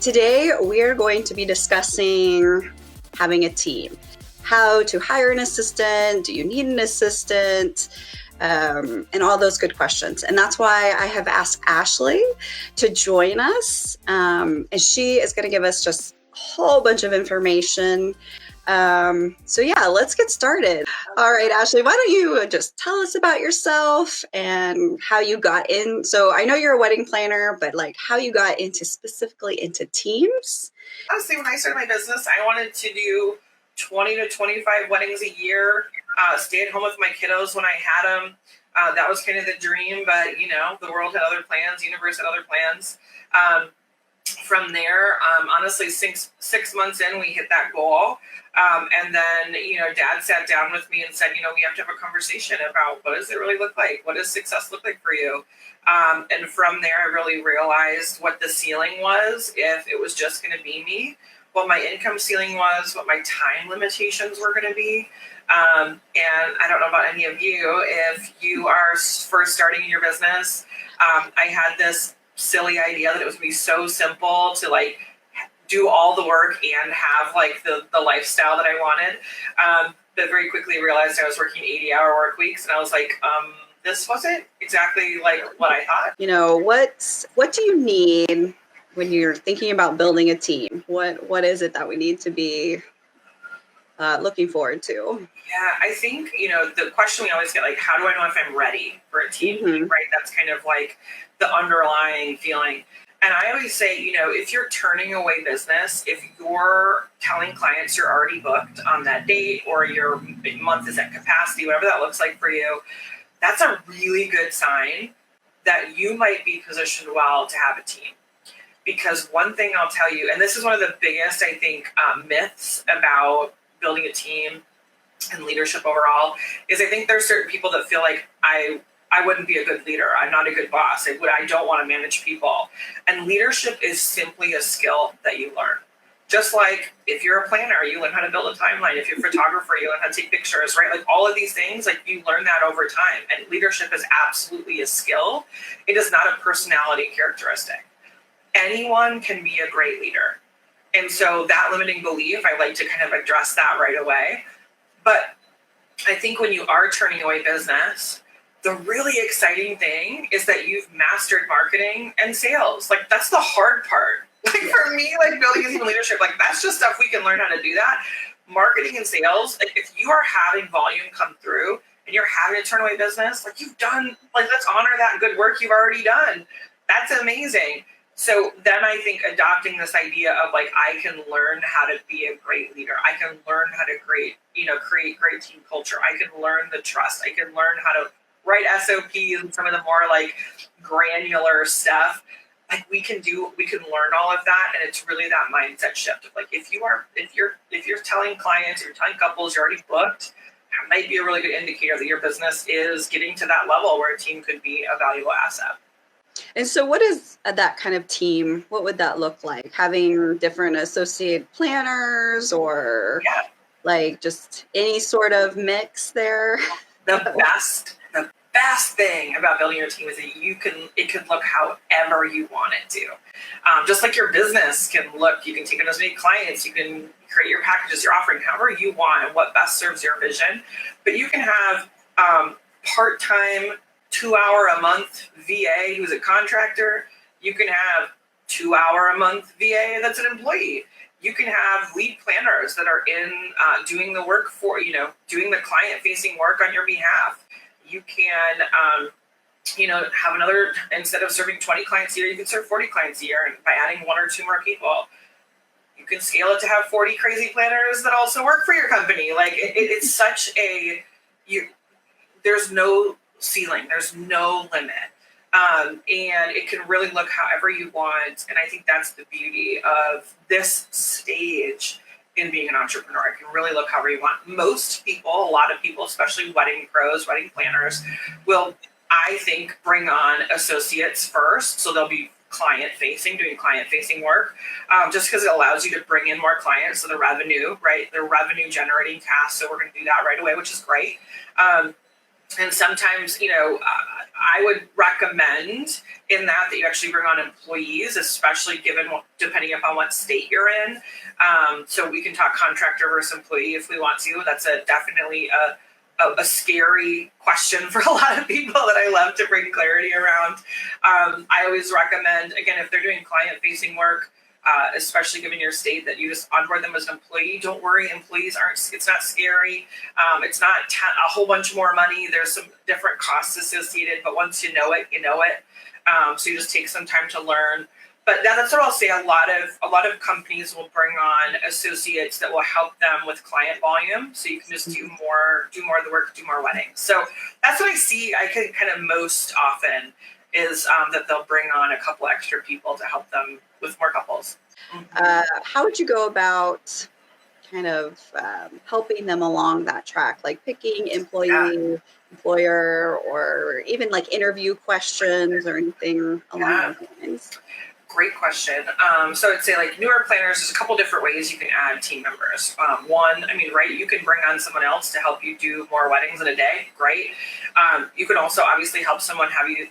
Today, we are going to be discussing having a team, how to hire an assistant, do you need an assistant, and all those good questions. And that's why I have asked Ashley to join us. And she is going to give us just a whole bunch of information. So yeah, let's get started. All right, Ashley, why don't you just tell us about yourself and how you got in? So I know you're a wedding planner, but like how you got into specifically into teams. Honestly, when I started my business, I wanted to do 20 to 25 weddings a year, stay at home with my kiddos when I had them. That was kind of the dream, but the world had other plans, the universe had other plans. From there, honestly, 6 months in, we hit that goal. And then, Dad sat down with me and said, we have to have a conversation about what does it really look like? What does success look like for you? And from there, I really realized what the ceiling was, if it was just going to be me, what my income ceiling was, what my time limitations were going to be. And I don't know about any of you, if you are first starting in your business, I had this silly idea that it was going to be so simple to do all the work and have the lifestyle that I wanted. But very quickly realized I was working 80-hour work weeks, and I was like, this wasn't exactly like what I thought. What do you need when you're thinking about building a team? What is it that we need to be looking forward to? Yeah, I think, the question we always get, how do I know if I'm ready for a team? Mm-hmm. Right? That's kind of the underlying feeling. And I always say, if you're turning away business, if you're telling clients you're already booked on that date or your month is at capacity, whatever that looks like for you, that's a really good sign that you might be positioned well to have a team. Because one thing I'll tell you, and this is one of the biggest, I think, myths about building a team and leadership overall, is I think there's certain people that feel like I wouldn't be a good leader. I'm not a good boss. I don't want to manage people. And leadership is simply a skill that you learn. Just like if you're a planner, you learn how to build a timeline. If you're a photographer, you learn how to take pictures, right? All of these things, you learn that over time. And leadership is absolutely a skill. It is not a personality characteristic. Anyone can be a great leader. And so that limiting belief, I like to kind of address that right away. But I think when you are turning away business, the really exciting thing is that you've mastered marketing and sales. That's the hard part. For me, building a team leadership, that's just stuff we can learn how to do that. Marketing and sales, if you are having volume come through and you're having a turn away business, you've done, let's honor that good work you've already done. That's amazing. So then I think adopting this idea of I can learn how to be a great leader. I can learn how to create great team culture. I can learn the trust. I can learn how to write SOPs and some of the more granular stuff. We can learn all of that. And it's really that mindset shift of if you're telling clients, you're telling couples you're already booked, that might be a really good indicator that your business is getting to that level where a team could be a valuable asset. And so what is that kind of team? What would that look like? Having different associate planners or just any sort of mix there? The best thing about building your team is that it can look however you want it to. Just like your business can look, you can take on as many clients, you can create your packages, your offering, however you want and what best serves your vision. But you can have part-time 2-hour a month VA who's a contractor. You can have 2-hour a month VA that's an employee. You can have lead planners that are in doing the work for, doing the client facing work on your behalf. You can, have another, instead of serving 20 clients a year, you can serve 40 clients a year. And by adding 1 or 2 more people, you can scale it to have 40 crazy planners that also work for your company. It's such there's no ceiling, there's no limit. And it can really look however you want. And I think that's the beauty of this stage in being an entrepreneur. It can really look however you want. Most people, a lot of people, especially wedding pros, wedding planners, will, I think, bring on associates first. So they'll be doing client-facing work, just because it allows you to bring in more clients. So the revenue, right? The revenue generating tasks. So we're going to do that right away, which is great. And sometimes, I would recommend in that you actually bring on employees, especially depending upon what state you're in. So we can talk contractor versus employee if we want to. That's definitely a scary question for a lot of people that I love to bring clarity around. I always recommend, again, if they're doing client-facing work, especially given your state, that you just onboard them as an employee. Don't worry, employees it's not scary. It's not a whole bunch more money. There's some different costs associated, but once you know it, you know it. So you just take some time to learn. But that's what I'll say. A lot of companies will bring on associates that will help them with client volume. So you can just do more of the work, do more weddings. So that's what I see. I can kind of most often is that they'll bring on a couple extra people to help them with more couples. How would you go about kind of helping them along that track, like picking employee, employer, or even like interview questions or anything along those lines? Great question. So I'd say like newer planners, there's a couple different ways you can add team members. One, you can bring on someone else to help you do more weddings in a day. Great. You can also obviously help someone have you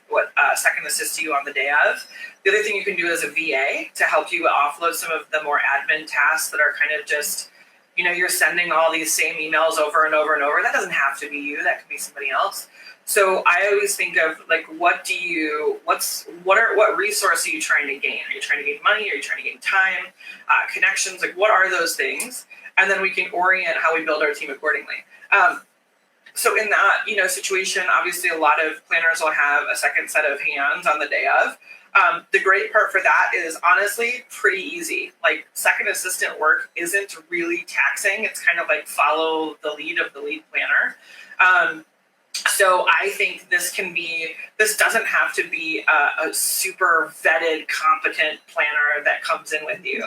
second assist you on the day of. The other thing you can do is a VA to help you offload some of the more admin tasks that are kind of just, you're sending all these same emails over and over and over. That doesn't have to be you. That could be somebody else. So I always think of like, what resource are you trying to gain? Are you trying to gain money? Are you trying to gain time, connections? Like, what are those things? And then we can orient how we build our team accordingly. So in that, situation, obviously a lot of planners will have a second set of hands on the day of. The great part for that is honestly pretty easy. Like second assistant work isn't really taxing. It's kind of like follow the lead of the lead planner. So I think this doesn't have to be a super vetted, competent planner that comes in with you.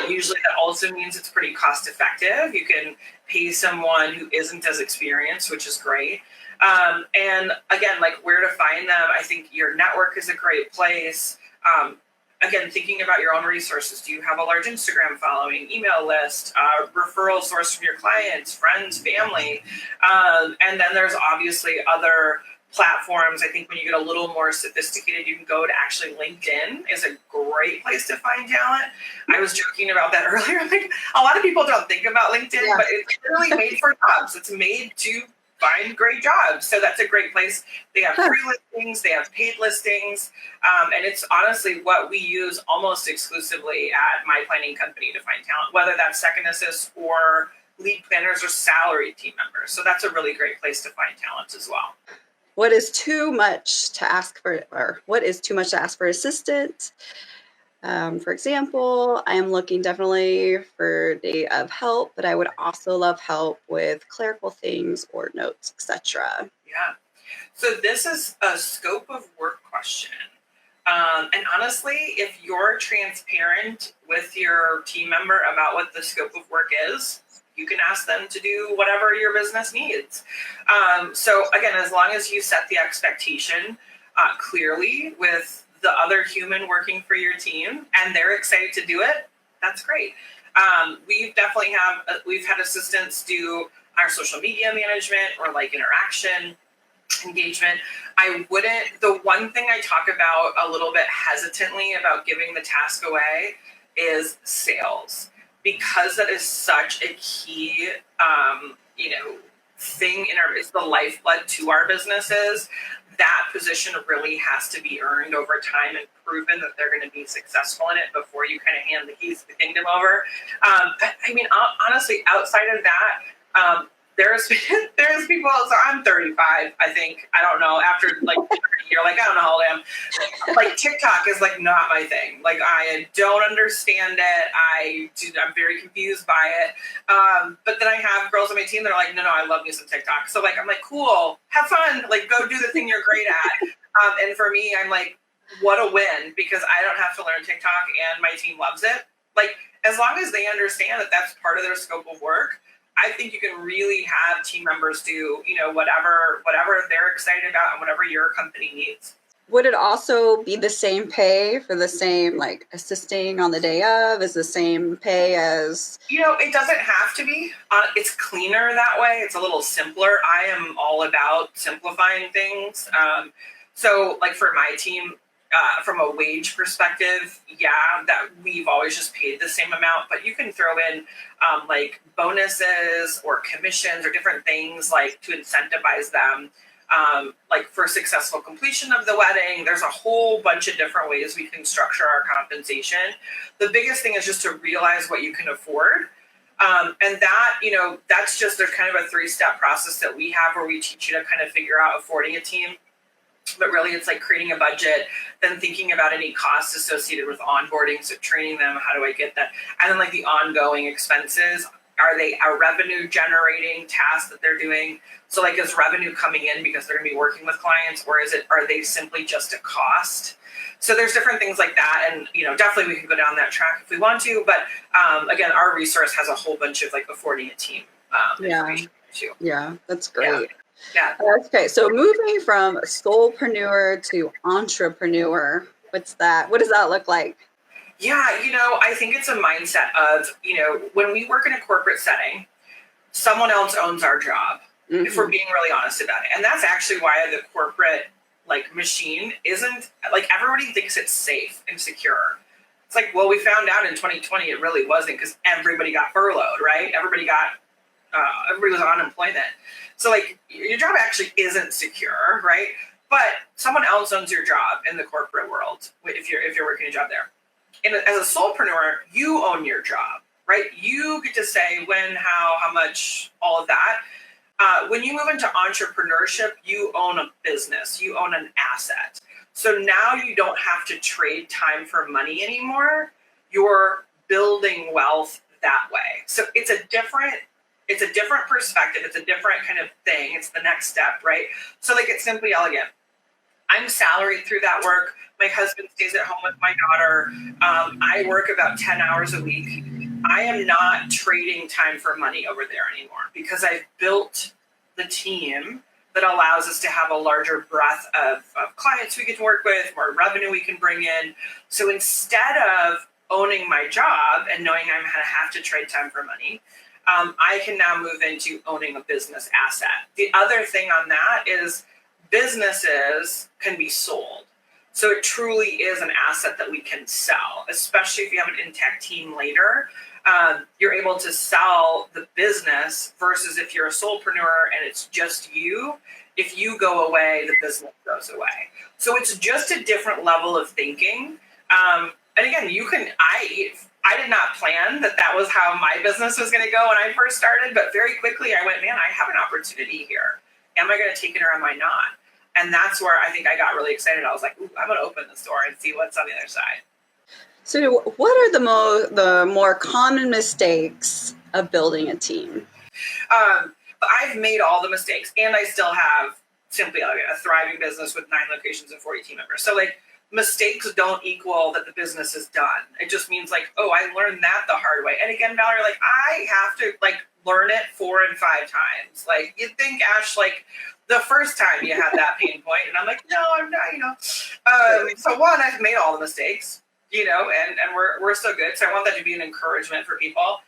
Usually that also means it's pretty cost effective. You can pay someone who isn't as experienced, which is great. And again, like where to find them, I think your network is a great place. Again, thinking about your own resources. Do you have a large Instagram following, email list, referral source from your clients, friends, family? And then there's obviously other platforms. I think when you get a little more sophisticated, you can go to actually LinkedIn is a great place to find talent. I was joking about that earlier. Like a lot of people don't think about LinkedIn, but it's really made for jobs. It's made to find great jobs. So that's a great place. They have free listings, they have paid listings. And it's honestly what we use almost exclusively at my planning company to find talent, whether that's second assist or lead planners or salaried team members. So that's a really great place to find talent as well. What is too much to ask for, or what is too much to ask for assistant? For example, I am looking definitely for a day of help, but I would also love help with clerical things or notes, etc. Yeah. So this is a scope of work question. And honestly, if you're transparent with your team member about what the scope of work is, you can ask them to do whatever your business needs. So again, as long as you set the expectation clearly with the other human working for your team and they're excited to do it, that's great. We've had assistants do our social media management or like interaction engagement. The one thing I talk about a little bit hesitantly about giving the task away is sales, because that is such a key, thing it's the lifeblood to our businesses. That position really has to be earned over time and proven that they're going to be successful in it before you kind of hand the keys to the kingdom over. Honestly, outside of that, there's people. So I'm 35, I think. I don't know. After like 30 years, like I don't know how old I am. Like TikTok is like not my thing. Like I don't understand it. I'm very confused by it. But then I have girls on my team that are like, no, I love me some TikTok. So like I'm like, cool, have fun. Like go do the thing you're great at. And for me, I'm like, what a win, because I don't have to learn TikTok and my team loves it. Like as long as they understand that that's part of their scope of work, I think you can really have team members do, whatever they're excited about and whatever your company needs. Would it also be the same pay for the same, like assisting on the day of is the same pay as? It doesn't have to be. It's cleaner that way. It's a little simpler. I am all about simplifying things. So, like for my team, from a wage perspective, yeah, that we've always just paid the same amount, but you can throw in like bonuses or commissions or different things like to incentivize them. Like for successful completion of the wedding, there's a whole bunch of different ways we can structure our compensation. The biggest thing is just to realize what you can afford. And that, that's just a kind of a 3-step process that we have where we teach you to kind of figure out affording a team. But really, it's like creating a budget, then thinking about any costs associated with onboarding, so training them, how do I get that? And then like the ongoing expenses, are they a revenue generating task that they're doing? So like is revenue coming in because they're gonna be working with clients, or are they simply just a cost? So there's different things like that. And, definitely we can go down that track if we want to. But again, our resource has a whole bunch of like affording a team information too. Yeah, that's great. Yeah. Okay, so moving from soulpreneur to entrepreneur, what's that? What does that look like? Yeah, I think it's a mindset of, when we work in a corporate setting, someone else owns our job, if we're being really honest about it. And that's actually why the corporate machine isn't everybody thinks it's safe and secure. It's like, well, we found out in 2020 it really wasn't, because everybody got furloughed, right? Everybody was on unemployment. So your job actually isn't secure, right? But someone else owns your job in the corporate world if you're working a job there. And as a soulpreneur, you own your job, right? You get to say when, how much, all of that. When you move into entrepreneurship, you own a business, you own an asset. So now you don't have to trade time for money anymore. You're building wealth that way. So it's a different perspective. It's a different kind of thing. It's the next step, right? So it's simply elegant. I'm salaried through that work. My husband stays at home with my daughter. I work about 10 hours a week. I am not trading time for money over there anymore, because I've built the team that allows us to have a larger breadth of clients we can work with, more revenue we can bring in. So instead of owning my job and knowing I'm going to have to trade time for money, I can now move into owning a business asset. The other thing on that is businesses can be sold. So it truly is an asset that we can sell, especially if you have an in-tech team later. You're able to sell the business versus if you're a soulpreneur and it's just you. If you go away, the business goes away. So it's just a different level of thinking. And again, I did not plan that was how my business was going to go when I first started, but very quickly I went, man, I have an opportunity here. Am I going to take it or am I not? And that's where I think I got really excited. I was like, ooh, I'm going to open the store and see what's on the other side. So what are the more common mistakes of building a team? I've made all the mistakes, and I still have simply a thriving business with 9 locations and 40 team members. So mistakes don't equal that the business is done. It just means I learned that the hard way. And again, Valerie, I have to learn it 4 and 5 times. You'd think, Ash, the first time you had that pain point, and I'm like, no, I'm not, So one, I've made all the mistakes, and we're still good. So I want that to be an encouragement for people.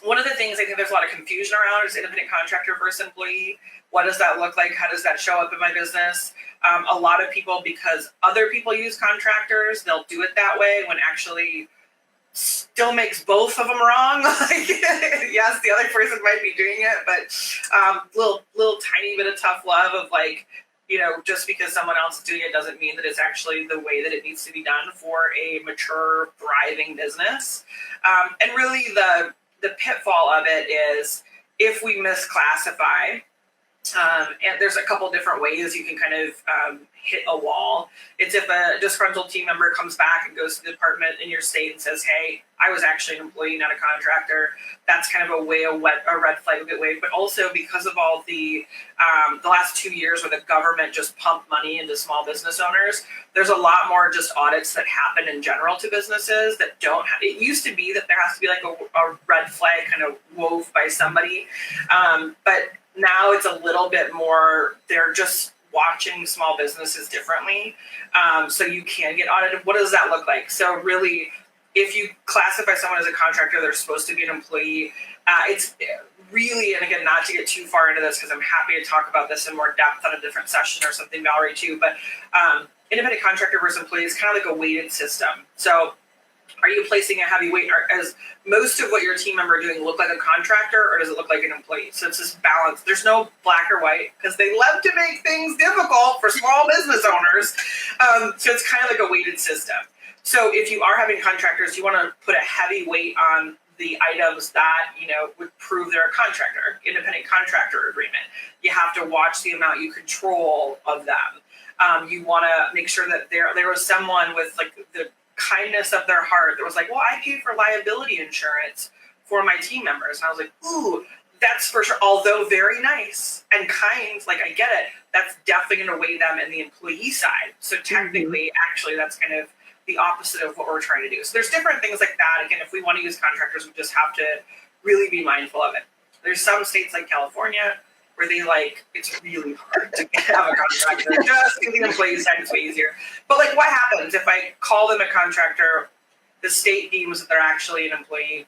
One of the things I think there's a lot of confusion around is independent contractor versus employee. What does that look like? How does that show up in my business? A lot of people, because other people use contractors, they'll do it that way when actually still makes both of them wrong. Yes, the other person might be doing it, but little tiny bit of tough love of just because someone else is doing it doesn't mean that it's actually the way that it needs to be done for a mature, thriving business. And really the pitfall of it is if we misclassify, and there's a couple different ways you can kind of hit a wall. It's if a disgruntled team member comes back and goes to the department in your state and says, hey, I was actually an employee, not a contractor. That's kind of a red flag will get waved. But also because of all the last 2 years where the government just pumped money into small business owners, there's a lot more just audits that happen in general to businesses that don't have. It used to be that there has to be a red flag kind of wove by somebody. But now it's a little bit more, they're just watching small businesses differently. So you can get audited. What does that look like? So really, if you classify someone as a contractor, they're supposed to be an employee. It's really, and again, not to get too far into this because I'm happy to talk about this in more depth on a different session or something, Valerie, too. But independent contractor versus employee is kind of like a weighted system. So are you placing a heavy weight? As most of what your team member are doing look like a contractor, or does it look like an employee? So it's this balance. There's no black or white because they love to make things difficult for small business owners. So it's kind of like a weighted system. So if you are having contractors, you want to put a heavy weight on the items that, would prove they're a contractor, independent contractor agreement. You have to watch the amount you control of them. You want to make sure that there was someone with like the kindness of their heart that was like, well, I pay for liability insurance for my team members. And I was like, ooh, that's for sure. Although very nice and kind, like I get it, that's definitely going to weigh them in the employee side. So technically, actually, that's kind of the opposite of what we're trying to do. So there's different things like that. Again, if we want to use contractors, we just have to really be mindful of it. There's some states like California where they it's really hard to have a contractor. Just the employee side is way easier. But what happens if I call them a contractor, the state deems that they're actually an employee,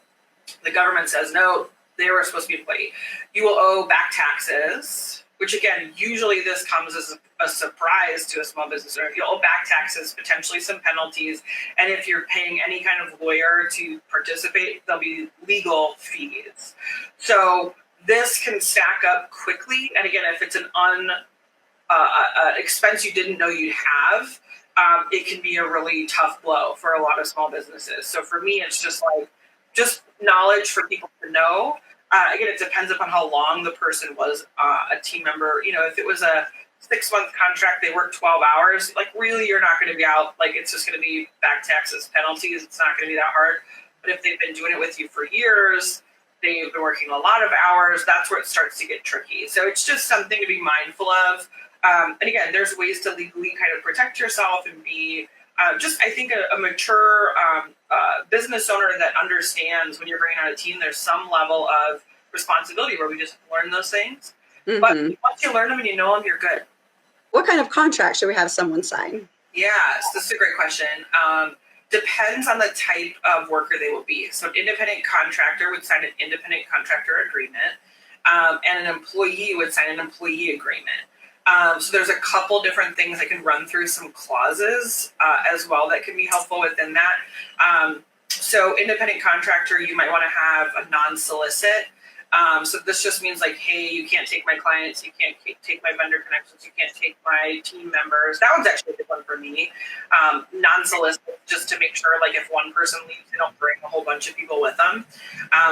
the government says, no, they were supposed to be an employee. You will owe back taxes, which again, usually this comes as a surprise to a small business owner. You'll owe back taxes, potentially some penalties. And if you're paying any kind of lawyer to participate, there'll be legal fees. So this can stack up quickly. And again, if it's an expense you didn't know you'd have, it can be a really tough blow for a lot of small businesses. So for me, it's just knowledge for people to know. Again, it depends upon how long the person was a team member. If it was a 6-month contract, they work 12 hours, really you're not going to be out. It's just going to be back taxes, penalties. It's not going to be that hard. But if they've been doing it with you for years, they've been working a lot of hours, that's where it starts to get tricky. So it's just something to be mindful of. And again, there's ways to legally kind of protect yourself and be I think a mature business owner that understands when you're bringing on a team, there's some level of responsibility where we just learn those things. Mm-hmm. But once you learn them and you know them, you're good. What kind of contract should we have someone sign? Yes, this is a great question. Depends on the type of worker they will be. So an independent contractor would sign an independent contractor agreement, and an employee would sign an employee agreement. So there's a couple different things I can run through, some clauses as well that can be helpful within that. So independent contractor, you might want to have a non-solicit. So this just means hey, you can't take my clients, you can't take my vendor connections, you can't take my team members. That one's actually a good one for me. Non-solicit, just to make sure if one person leaves, they don't bring a whole bunch of people with them.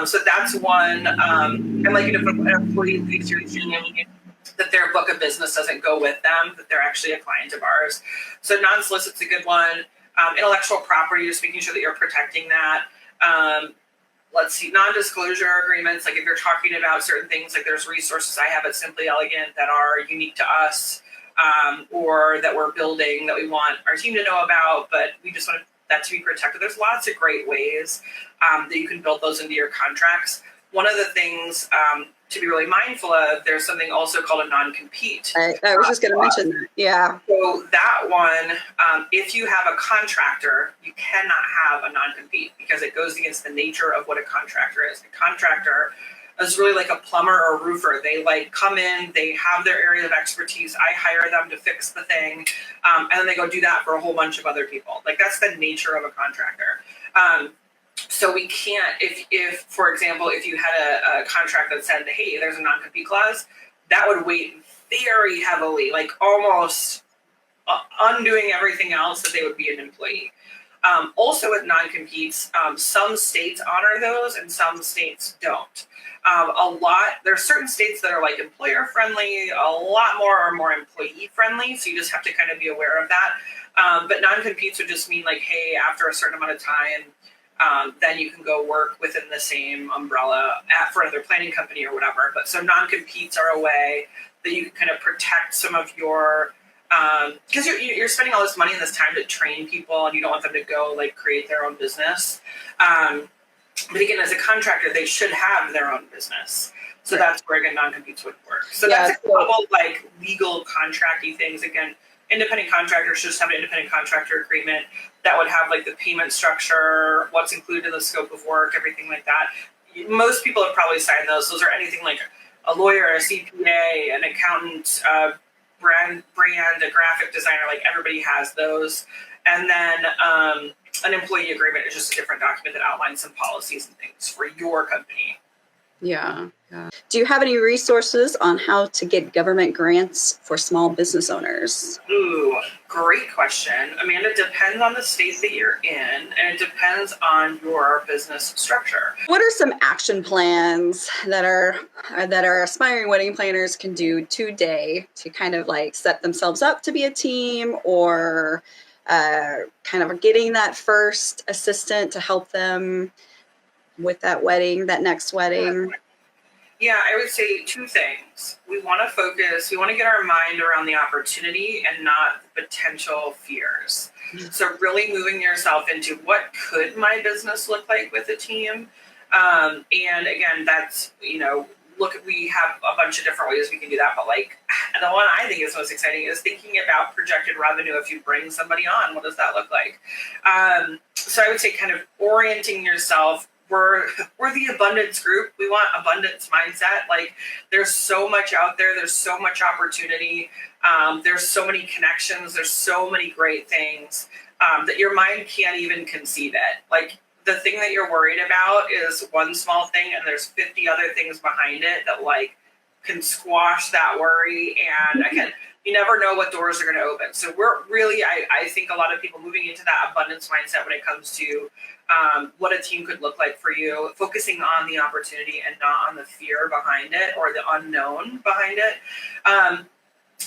So that's one. And if an employee leaves your team, that their book of business doesn't go with them, that they're actually a client of ours. So non-solicit's a good one. Intellectual property, just making sure that you're protecting that. Let's see, non-disclosure agreements, if you're talking about certain things, there's resources I have at Simply Elegant that are unique to us, or that we're building that we want our team to know about, but we just want that to be protected. There's lots of great ways that you can build those into your contracts. One of the things to be really mindful of, there's something also called a non-compete. I was just going to mention that. Yeah. So that one, if you have a contractor, you cannot have a non-compete because it goes against the nature of what a contractor is. A contractor is really like a plumber or a roofer. They come in, they have their area of expertise. I hire them to fix the thing, and then they go do that for a whole bunch of other people. That's the nature of a contractor. So we can't, if for example, if you had a contract that said, hey, there's a non-compete clause, that would weigh very heavily, almost undoing everything else, that they would be an employee. Also with non-competes, some states honor those and some states don't. There's certain states that are employer friendly, a lot more are more employee friendly. So you just have to kind of be aware of that. But non-competes would just mean hey, after a certain amount of time, then you can go work within the same umbrella for another planning company or whatever. But so non-competes are a way that you can kind of protect some of your, because you're spending all this money and this time to train people, and you don't want them to go create their own business. But again, as a contractor, they should have their own business. So that's where, again, non-competes would work. So Yeah, that's a couple like legal contracty things. Again, independent contractors should just have an independent contractor agreement that would have like the payment structure, what's included in the scope of work, everything like that. Most people have probably signed those. Those are anything like a lawyer, a CPA, an accountant, brand, a graphic designer, like everybody has those. And then an employee agreement is just a different document that outlines some policies and things for your company. Yeah. Do you have any resources on how to get government grants for small business owners? Ooh, great question. Amanda, it depends on the state that you're in, and it depends on your business structure. What are some action plans that our aspiring wedding planners can do today to kind of like set themselves up to be a team, or kind of getting that first assistant to help them with that wedding, that next wedding? Yeah, I would say two things. We want to get our mind around the opportunity and not the potential fears. So really moving yourself into what could my business look like with a team? And again, that's, we have a bunch of different ways we can do that, but like the one I think is most exciting is thinking about projected revenue. If you bring somebody on, what does that look like? So I would say kind of orienting yourself. We're the abundance group. We want abundance mindset. Like there's so much out there. There's so much opportunity. There's so many connections. There's so many great things that your mind can't even conceive it. Like the thing that you're worried about is one small thing, and there's 50 other things behind it that like can squash that worry. And again, you never know what doors are going to open. So we're really, I think a lot of people moving into that abundance mindset when it comes to what a team could look like for you, focusing on the opportunity and not on the fear behind it or the unknown behind it.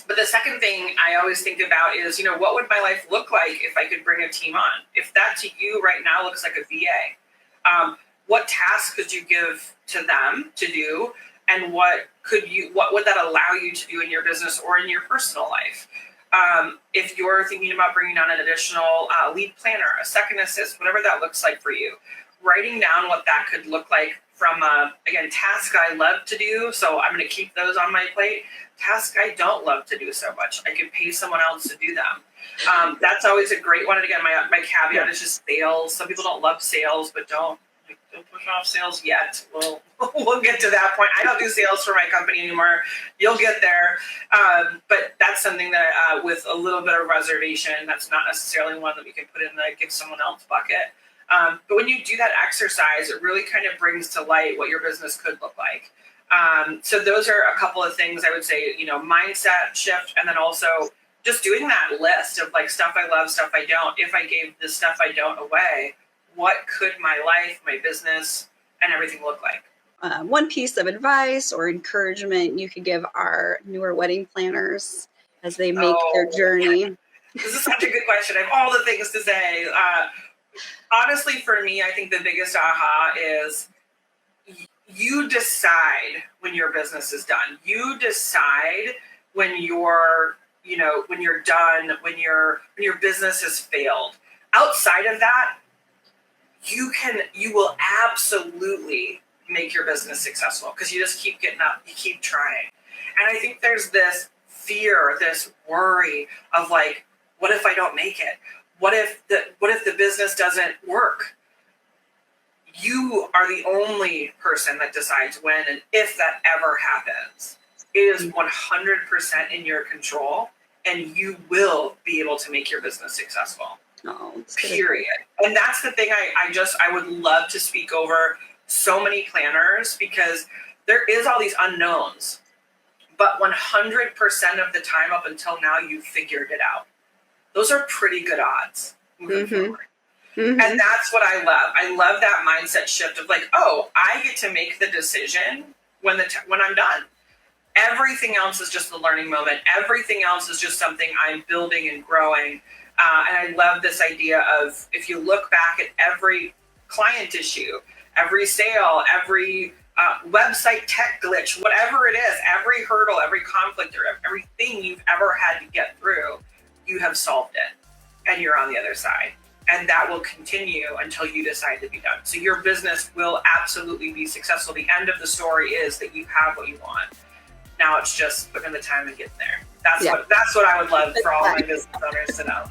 But the second thing I always think about is, what would my life look like if I could bring a team on? If that to you right now looks like a VA, what tasks could you give to them to do? And what would that allow you to do in your business or in your personal life? If you're thinking about bringing on an additional lead planner, a second assist, whatever that looks like for you, writing down what that could look like from, again, tasks I love to do. So I'm going to keep those on my plate. Tasks I don't love to do so much, I could pay someone else to do them. That's always a great one. And again, my caveat is just sales. Some people don't love sales, but don't push off sales yet. We'll get to that point. I don't do sales for my company anymore. You'll get there. But that's something that with a little bit of reservation, that's not necessarily one that we can put in the give someone else bucket. But when you do that exercise, it really kind of brings to light what your business could look like. So those are a couple of things I would say, mindset shift, and then also just doing that list of like stuff I love, stuff I don't. If I gave the stuff I don't away, what could my life, my business, and everything look like? One piece of advice or encouragement you could give our newer wedding planners as they make their journey? This is such a good question. I have all the things to say. Honestly, for me, I think the biggest aha is you decide when your business is done. You decide when you're done, when your business has failed. Outside of that, you will absolutely make your business successful because you just keep getting up, you keep trying. And I think there's this fear, this worry of like, what if I don't make it? What if the business doesn't work? You are the only person that decides when and if that ever happens. It is 100% in your control, and you will be able to make your business successful. Period. And that's the thing I would love to speak over so many planners, because there is all these unknowns, but 100% of the time up until now, you've figured it out. Those are pretty good odds moving forward. Mm-hmm. And that's what I love. I love that mindset shift of like, oh, I get to make the decision when I'm done. Everything else is just the learning moment. Everything else is just something I'm building and growing. And I love this idea of, if you look back at every client issue, every sale, every website tech glitch, whatever it is, every hurdle, every conflict, or everything you've ever had to get through, you have solved it, and you're on the other side. and that will continue until you decide to be done. So your business will absolutely be successful. The end of the story is that you have what you want. Now it's just putting the time to get there. That's what I would love for all my business owners to know.